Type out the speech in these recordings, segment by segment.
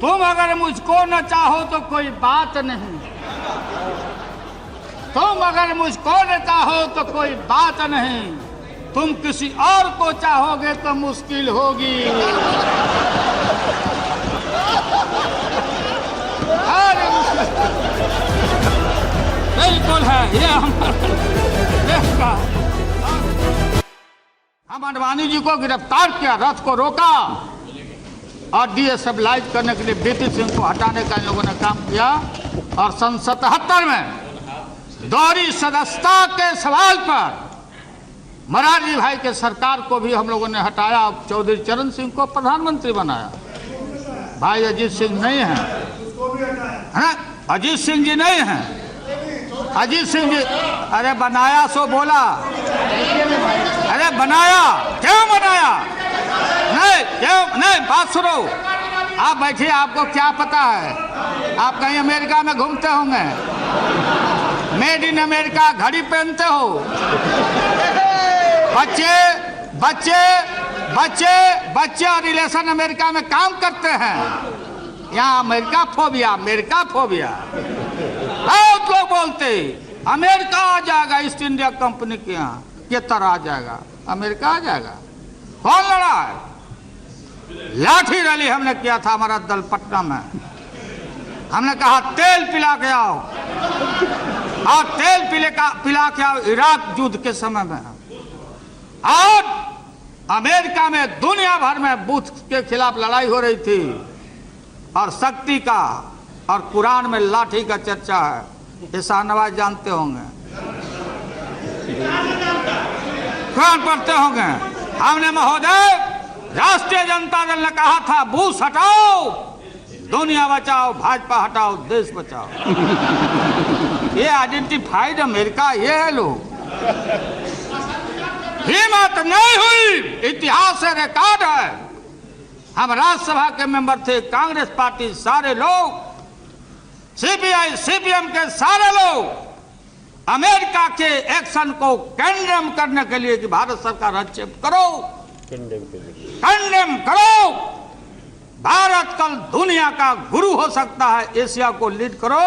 तुम अगर मुझको न चाहो तो कोई बात नहीं, तुम अगर मुझको न चाहो तो कोई बात नहीं, तुम किसी और को चाहोगे तो मुश्किल होगी। बिल्कुल है ये हमारा देश का। हम अडवाणी जी को गिरफ्तार किया, रथ को रोका और डीएस्टेबलाइज करने के लिए बीपी सिंह को हटाने का इन लोगों ने काम किया। और सन 77 में दोहरी सदस्यता के सवाल पर मोरारजी भाई के सरकार को भी हम लोगों ने हटाया, चौधरी चरण सिंह को प्रधानमंत्री बनाया। भाई अजीत सिंह नहीं है, अजीत सिंह जी नहीं हैं, अजीत सिंह जी। अरे बनाया सो बोला, अरे बनाया क्यों बनाया? नहीं क्यों नहीं, बात सुनो। आप बैठिए, आपको क्या पता है? आप कहीं अमेरिका में घूमते होंगे, मेड इन अमेरिका घड़ी पहनते हो, बच्चे बच्चे बच्चे बच्चे और रिलेशन अमेरिका में काम करते हैं। यहाँ अमेरिका फोबिया, अमेरिका फोबिया। बहुत लोग बोलते अमेरिका आ जाएगा, ईस्ट इंडिया कंपनी के यहाँ ये तरह आ जाएगा, अमेरिका आ जाएगा। कौन लड़ा है? लाठी रैली हमने किया था हमारा दल पटना में। हमने कहा तेल पिला के आओ, और तेल पिला के आओ इराक युद्ध के समय में। और अमेरिका में दुनिया भर में बुश के खिलाफ लड़ाई हो रही थी, और शक्ति का और कुरान में लाठी का चर्चा है, ये शाहनवाज जानते होंगे, कुरान पढ़ते होंगे। हमने महोदय राष्ट्रीय जनता दल ने कहा था बुश हटाओ, दुनिया बचाओ, भाजपा हटाओ, देश बचाओ। ये आइडेंटिफाइड अमेरिका ये है लोग। हिम्मत नहीं हुई, इतिहास से रिकॉर्ड है। हम राज्यसभा के मेंबर थे, कांग्रेस पार्टी सारे लोग, सीपीआई सीपीएम के सारे लोग अमेरिका के एक्शन को कंडेम करने के लिए कि भारत सरकार हस्तक्षेप करो, कंडेम करो। भारत कल दुनिया का गुरु हो सकता है, एशिया को लीड करो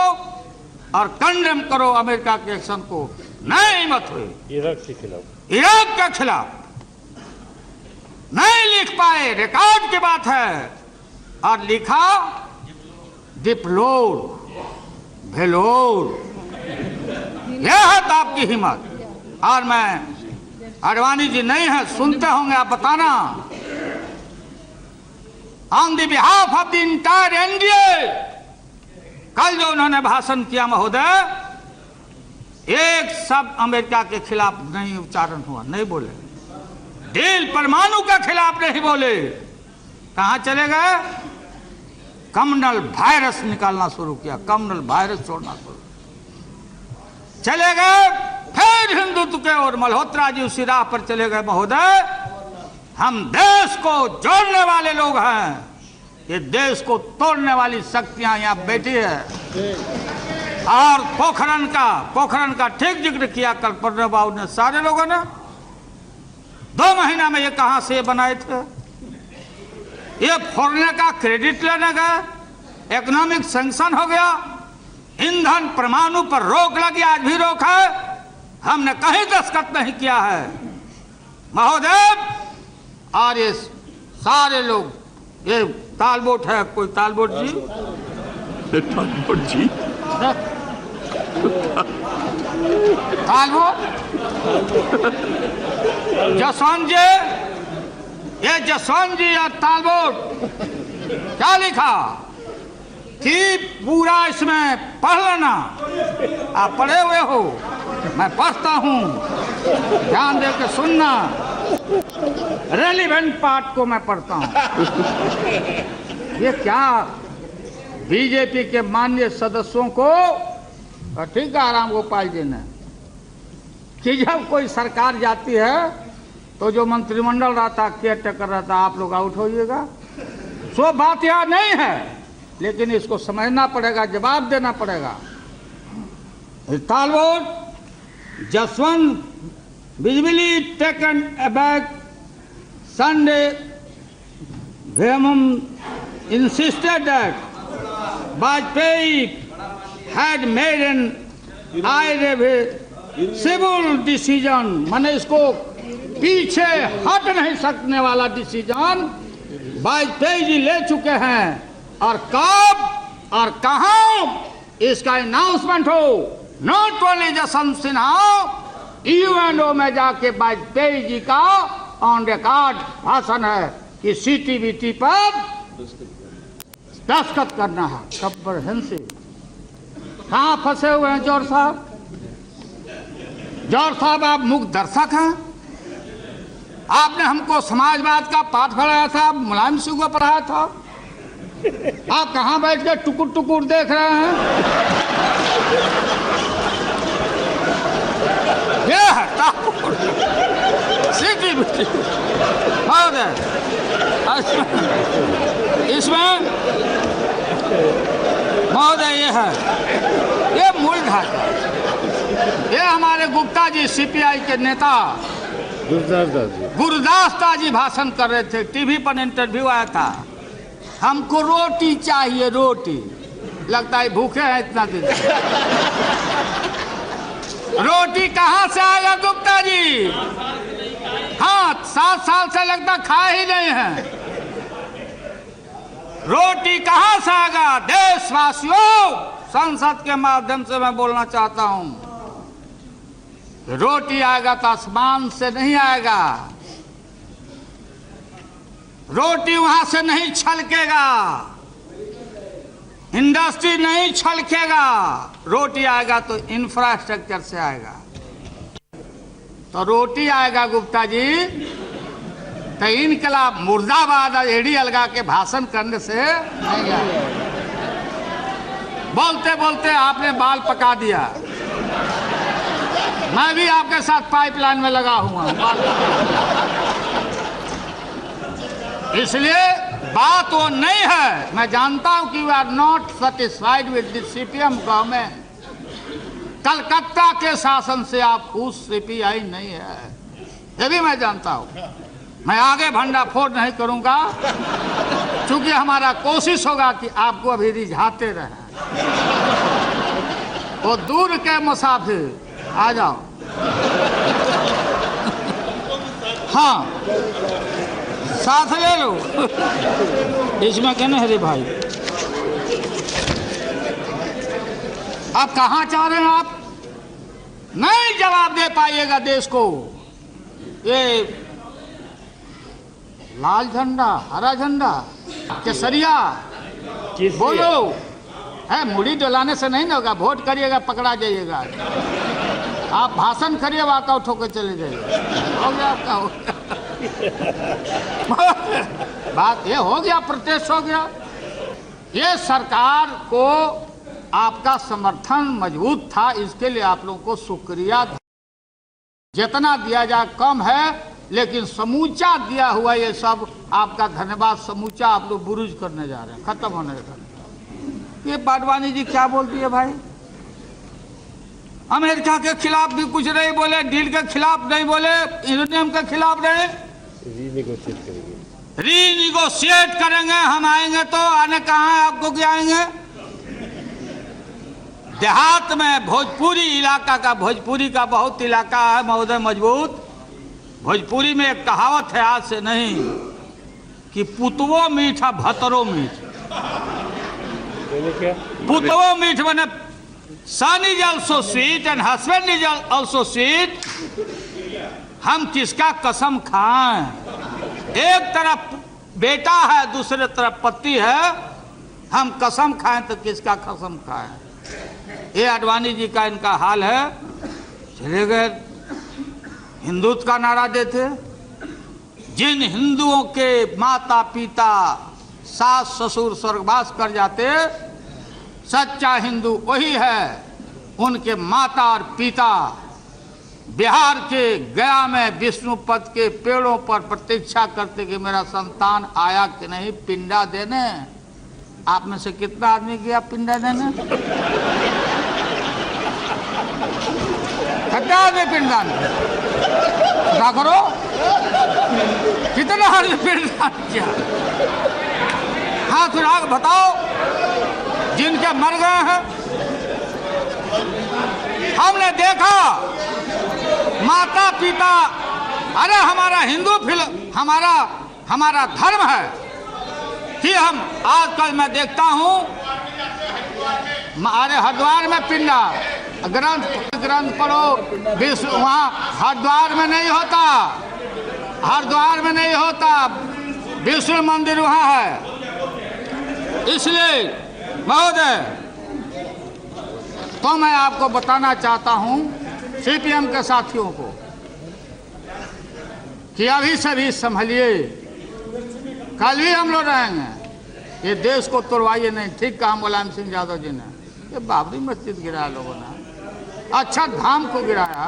और कंडेम करो अमेरिका के एक्शन को। नहीं मत हुई। इराक के खिलाफ नहीं लिख पाए, रिकॉर्ड की बात है। और लिखा डिप्लोर भेलोर, यह है तो आपकी हिम्मत। और मैं अडवाणी जी नहीं है, सुनते होंगे आप, बताना। On the behalf of the entire NDA, कल जो उन्होंने भाषण किया महोदय, एक शब्द अमेरिका के खिलाफ नहीं उच्चारण हुआ, नहीं बोले। डील परमाणु के खिलाफ नहीं बोले। कहां चले गए? कम्युनल वायरस निकालना शुरू किया, कम्युनल वायरस छोड़ना शुरू चले गए। फिर हिंदुत्व के और मल्होत्रा जी उसी राह पर चले गए। महोदय हम देश को जोड़ने वाले लोग हैं, ये देश को तोड़ने वाली शक्तियां यहाँ बैठी है। और पोखरण का ठीक जिक्र किया कल प्रणब बाबू ने, सारे लोगों ने। 2 महीना में ये कहां से बनाए थे? ये फोड़ने का क्रेडिट लेने गए, इकोनॉमिक सैंक्शन हो गया, ईंधन परमाणु पर रोक लगी, आज भी रोक है, हमने कहीं दस्तखत नहीं किया है महोदय। और ये सारे लोग, ये तालबोट है, कोई तालबोट जी, तालबोट जी, तालबोट जसवंत जी, ये जसवंत जी और तालबोट क्या लिखा कि पूरा इसमें पढ़ लेना। आप पढ़े हुए हो, मैं पढ़ता हूं, ध्यान दे के सुनना। रेलिवेंट पार्ट को मैं पढ़ता हूं। ये क्या बीजेपी के माननीय सदस्यों को, ठीक है राम गोपाल जी ने, कि जब कोई सरकार जाती है तो जो मंत्रिमंडल रहता, केयर टेकर रहता, आप लोग आउट होइएगा। सो बात यह नहीं है, लेकिन इसको समझना पड़ेगा, जवाब देना पड़ेगा। तालबोट जसवंत बिजली टेकन अबैक संडे वेमम insisted that Vajpayee had made an irreversible decision, माने इसको पीछे हट नहीं सकने वाला डिसीजन वाजपेयी जी ले चुके हैं। और कब और कहां इसका अनाउंसमेंट हो, not only Jaswant Sinha, UNO में जाके वाजपेयी जी का ऑन रिकॉर्ड भाषण है कि सीटीबीटी पर दस्तखत करना है। कम्प्रहेंसिव। कहां फंसे हुए हैं जौहर साहब? जौहर साहब आप मुख दर्शक हैं। आपने हमको समाजवाद का पाठ पढ़ाया था, मुलायम सिंह को पढ़ाया था। आप कहां बैठ के टुकुर टुकुर देख रहे हैं? ये है सीटीबीटी। इसमें महोदय ये है, ये मूल ढांचा। ये हमारे गुप्ता जी सीपीआई के नेता गुरदास दास जी भाषण कर रहे थे, टीवी पर इंटरव्यू आया था। हमको रोटी चाहिए, रोटी। लगता है भूखे हैं इतना दिन। रोटी कहां से आएगा गुप्ता जी? हाँ, 7 साल से लगता खा ही नहीं है। रोटी कहां से आएगा? देशवासियों, संसद के माध्यम से मैं बोलना चाहता हूं, रोटी आएगा तो आसमान से नहीं आएगा। रोटी वहां से नहीं छलकेगा, इंडस्ट्री नहीं छलकेगा। रोटी आएगा तो इंफ्रास्ट्रक्चर से आएगा। तो रोटी आएगा गुप्ता जी तो इनकलाब मुर्दाबाद एड़ी अलगा के भाषण करने से नहीं आएगा। बोलते बोलते आपने बाल पका दिया। मैं भी आपके साथ पाइपलाइन में लगा हुआ हूं। इसलिए बात वो नहीं है। मैं जानता हूं कि we are not satisfied with the CPM government. Calcutta के शासन से आप खुश सीपीआई नहीं है, ये भी मैं जानता हूं। मैं आगे भंडाफोड़ नहीं करूंगा, क्योंकि हमारा कोशिश होगा कि आपको अभी रिझाते रहें। वो दूर के मुसाफिर आ जाओ। हाँ, साथ ले लो। इसमें क्या नहीं रे भाई? अब कहाँ चाह रहे हैं आप? नहीं जवाब दे पाइएगा देश को। ये लाल झंडा, हरा झंडा, केसरिया, बोलो। है मुड़ी डोलाने से नहीं ना होगा। वोट करिएगा, पकड़ा जाइएगा। आप भाषण करिए, वॉकआउट होकर चले जाइए। हो गया आपका, हो गया। बात ये हो गया, प्रोटेस्ट हो गया। ये सरकार को आपका समर्थन मजबूत था, इसके लिए आप लोगों को शुक्रिया। जितना दिया जाए कम है, लेकिन समूचा दिया हुआ ये सब आपका धन्यवाद समूचा आप लोग बुरुज करने जा रहे हैं, खत्म होने का। ये बाडवानी जी क्या बोलती है भाई? अमेरिका के खिलाफ भी कुछ नहीं बोले, डील के खिलाफ नहीं बोले, यूरेनियम के खिलाफ नहीं। रीनिगोशिएट करेंगे। हम आएंगे तो आने कहाँ है आपको? क्या आएंगे? देहात में भोजपुरी इलाका का, भोजपुरी का बहुत इलाका है महोदय मजबूत। भोजपुरी में एक कहावत है, आज से नहीं, कि पुतवो मीठा भतरो मीठ। पुतवो मीठ मैंने son is also sweet and husband is also sweet. हम किसका कसम खाएं? एक तरफ बेटा है, दूसरे तरफ पति है। हम कसम खाएं तो किसका कसम खाएं? ये आडवाणी जी का इनका हाल है। चले गए, हिंदुत्व का नारा देते। जिन हिंदुओं के माता पिता, सास ससुर स्वर्गवास कर जाते, सच्चा हिंदू वही है। उनके माता और पिता बिहार के गया में विष्णुपद के पेड़ों पर प्रतीक्षा करते कि मेरा संतान आया कि नहीं पिंडा देने। आप में से कितना आदमी गया पिंडा देने? कितना आदमी पिंडदान क्या करो? कितना आदमी पिंडदान किया? हाथ उठा के बताओ जिनके मर गए हैं। हमने देखा माता पिता, अरे हमारा हिंदू हमारा धर्म है कि हम आजकल मैं देखता हूं, अरे हरिद्वार में पिंडा ग्रंथ पढ़ो, विश्व वहाँ हरिद्वार में नहीं होता, हरिद्वार में नहीं होता, विष्णु मंदिर वहाँ है। इसलिए महोदय, तो मैं आपको बताना चाहता हूँ सीपीएम के साथियों को कि अभी से भी संभलिए, कल भी हम लोग रहेंगे। ये देश को तोड़वाइए नहीं। ठीक कहा मुलायम सिंह यादव जी ने, ये बाबरी मस्जिद गिराया लोगों ने, अच्छा धाम को गिराया,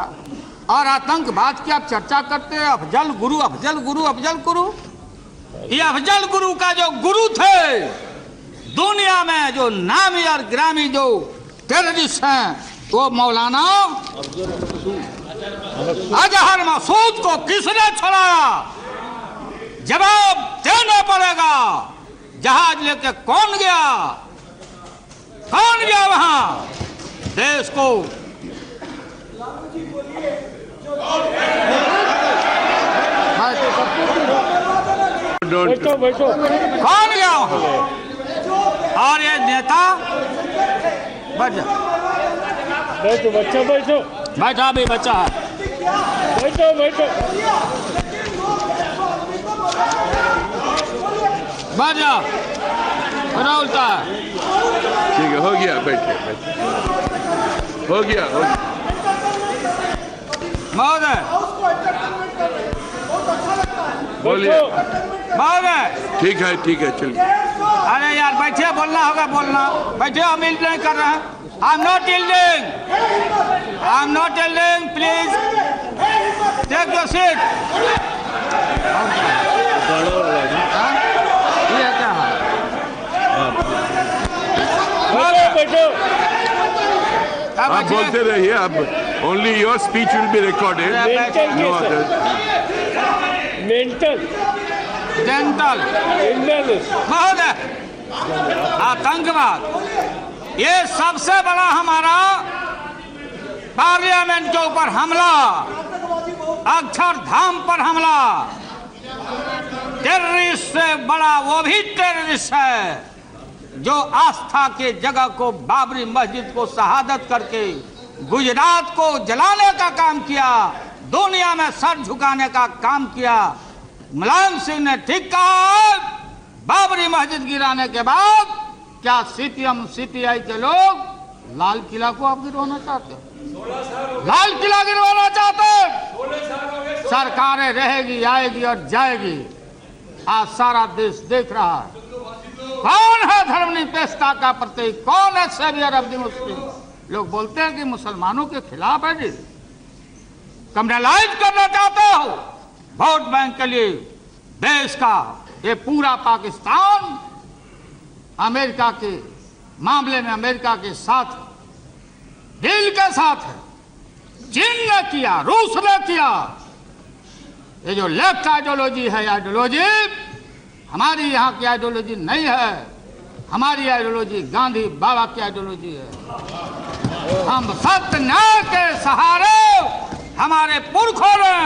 और आतंकवाद की आप चर्चा करते हैं। अफजल गुरु, अफजल गुरु, अफजल गुरु, ये अफजल गुरु का जो गुरु थे दुनिया में, जो नामी और ग्रामी जो टेररिस्ट हैं, वो मौलाना अजहर मसूद को किसने छुड़ाया? जवाब देना पड़ेगा। जहाज लेके कौन गया? कौन गया वहां? देश को कौन गया वहां? और ये नेता बैठो, बच्चा बैठो, बैठा भी बच्चा है, बैठो बैठो, बैठ जाओ, उल्टा है। ठीक है, हो गया, बैठे, हो गया। महोदय बोलिए। महोदय ठीक है, चलिए। अरे यार बैठिए, बोलना होगा, बोलना। बैठिए, हम इल्ड नहीं कर रहे हैं। I am not yielding, please take your seat. ये क्या है? आप बोलते रहिए, अब only your speech will be recorded, no other. डेंटल महोदय, आतंकवाद ये सबसे बड़ा हमारा पार्लियामेंट के ऊपर हमला, अक्षरधाम पर हमला। टेररिस्ट से बड़ा वो भी टेररिस्ट है जो आस्था के जगह को, बाबरी मस्जिद को शहादत करके गुजरात को जलाने का काम किया, दुनिया में सर झुकाने का काम किया। मुलायम सिंह ने ठीक कहा, बाबरी मस्जिद गिराने के बाद क्या सीपीएम सीपीआई के लोग लाल किला को आप गिरवाना चाहते हो? लाल किला गिरवाना चाहते हो? सरकारें रहेगी, आएगी और जाएगी। आज सारा देश देख रहा है कौन है धर्मनिरपेक्षता का प्रतीक, कौन है सेवियर ऑफ द मुस्लिम। लोग बोलते हैं कि मुसलमानों के खिलाफ है जी, कम्युनलाइज करना चाहते हो वोट बैंक के लिए देश का। ये पूरा पाकिस्तान अमेरिका के मामले में अमेरिका के साथ डील के साथ है। चीन ने किया, रूस ने किया। ये जो लेफ्ट आइडियोलॉजी है, आइडियोलॉजी हमारी यहाँ की आइडियोलॉजी नहीं है। हमारी आइडियोलॉजी गांधी बाबा की आइडियोलॉजी है। हम सत्य न्याय के सहारे, हमारे पुरखों ने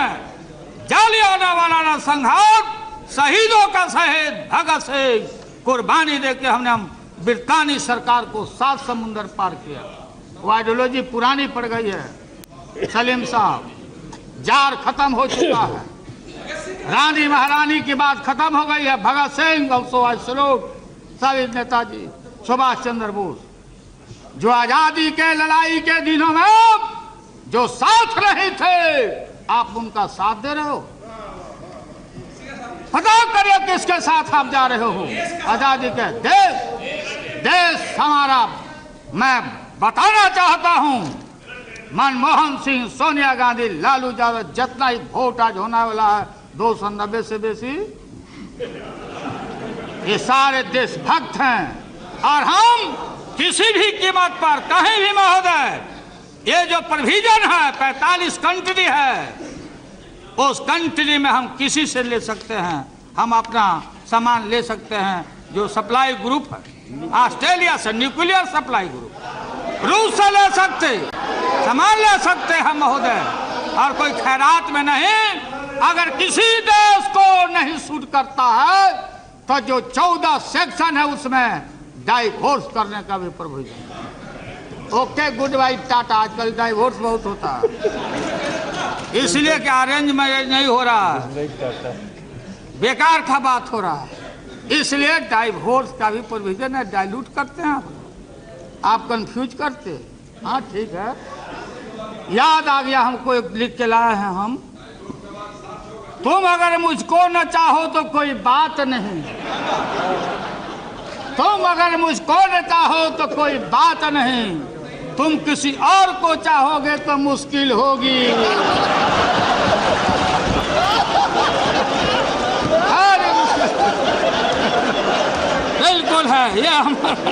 जालियांवाला संघार, शहीदों का शहीद भगत सिंह कुर्बानी देके हमने ब्रितानी सरकार को 7 समुंदर पार किया। वो आइडियोलॉजी पुरानी पड़ गई है। सलीम साहब, जार खत्म हो चुका है, रानी महारानी की बात खत्म हो गई है। भगत सिंह और सुभाष सलोट, शहीद नेताजी सुभाष चंद्र बोस, जो आजादी के लड़ाई के दिनों में जो साथ रहे थे, आप उनका साथ दे रहे हो। पता करिए किसके साथ आप जा रहे हो। आजादी के देश हमारा, मैं बताना चाहता हूं, मनमोहन सिंह, सोनिया गांधी, लालू यादव, जितना ही वोट आज होने वाला है 290 से बेसी, ये सारे देशभक्त हैं। और हम किसी भी कीमत पर कहीं भी महोदय, ये जो प्रोविजन है 45 कंट्री है, उस कंट्री में हम किसी से ले सकते हैं, हम अपना सामान ले सकते हैं, जो सप्लाई ग्रुप है ऑस्ट्रेलिया से, न्यूक्लियर सप्लाई ग्रुप, रूस से ले सकते, सामान ले सकते हैं महोदय, और कोई खैरात में नहीं। अगर किसी देश को नहीं सूट करता है तो जो 14 सेक्शन है उसमें डाइवोर्स करने का भी provision. Okay, good bye, tata. आजकल डाइवोर्स बहुत होता है, इसलिए कि अरेंज मैरिज नहीं हो रहा है, बेकार का बात हो रहा है, इसलिए डाइवोर्स का भी प्रोविजन है। डाइल्यूट करते हैं आप कंफ्यूज करते। हाँ ठीक है, याद आ गया हमको, एक लिख के लाए हैं हम। तुम अगर मुझको न चाहो तो कोई बात नहीं, तुम अगर मुझको न चाहो तो कोई बात नहीं, तुम किसी और को चाहोगे तो मुश्किल होगी। बिल्कुल है ये हमारा